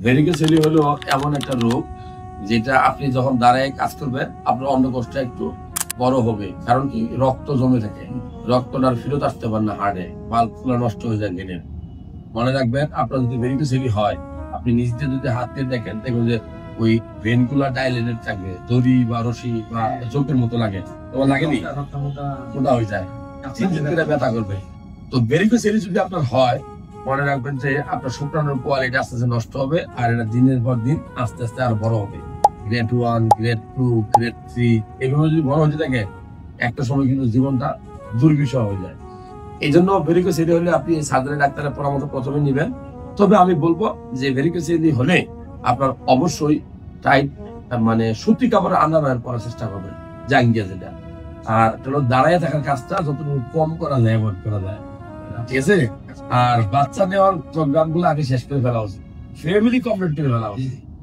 ভেরিকোসেলি হলো এমন একটা রোগ যেটা আপনি যখন দাঁড়ায় কাজ করবেন আপনার অন্ডকোষটা একটু বড় হবে, কারণ কি রক্ত জমে থাকে, রক্তটা ফেরত আসতে পারে না হাড়ে, বাল্বগুলো নষ্ট হয়ে যায় ভেনের। মনে রাখবেন, আপনার যদি ভেরিকোসেলি হয় আপনি নিজে যদি হাত দিয়ে দেখেন, দেখবেন যে ওই ভেনগুলা ডাইলেটেড থাকবে, দড়ি বা রশি বা চোখের মতো লাগে, তোমার লাগেনি, মোটা হয়ে যায়, ব্যথা করবে। তো ভেরিকোসেলি যদি আপনার হয়, মনে রাখবেন যে আপনার শুক্রাণুর কোয়ালিটি আস্তে আস্তে নষ্ট হবে, আর এটা দিনের পর দিন আস্তে আস্তে আরো বড় হবে। গ্রেড 1, গ্রেড 2, গ্রেড 3 এভাবে যদি বড় হতে থাকে, একটা সময় কিন্তু জীবনটা দুর্বিষহ হয়ে যায়। এই জন্য ভেরিকোসেলি হলে আপনি সার্জারি ডাক্তারের পরামর্শ প্রথমে নেবেন। তবে আমি বলবো যে ভেরিকোসেলি হলে আপনার অবশ্যই টাইট, মানে সুতি কাপড় আন্ডারওয়্যার পরার চেষ্টা করবেন, জাঙ্গিয়া যেটা। আর দাঁড়ায় থাকার কাজটা যতটুকু কম করা যায় অ্যাভয়েড করা যায়, ঠিক আছে? আর বাচ্চা নেওয়ার প্রোগ্রাম গুলো আগে শেষ করে ফেলা উচিত, ফ্যামিলি কমপ্লিট করে ফেলা উচিত।